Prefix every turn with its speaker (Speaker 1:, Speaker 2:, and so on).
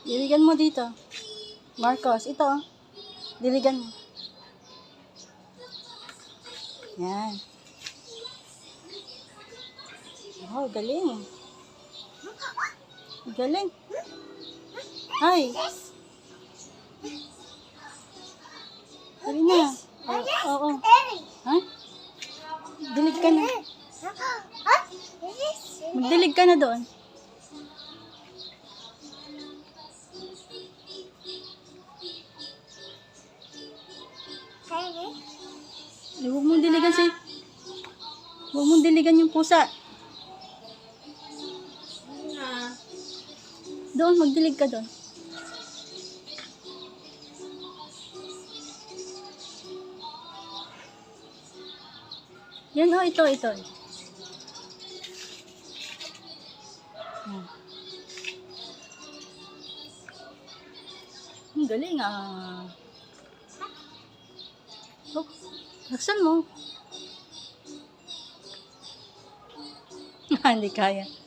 Speaker 1: Diligan mo dito. Marcos, ito. Diligan mo. Yan. Oh, galing. Galing. Ay. Dali na. Oo. Ha? Dilig ka na. Magdilig ka na doon. Huwag mong diligan Huwag mong diligan yung pusa. Doon, magdilig ka doon. Yan oh, ito. Yan. Ang galing ah. Oh, laksan mo. Hindi kaya.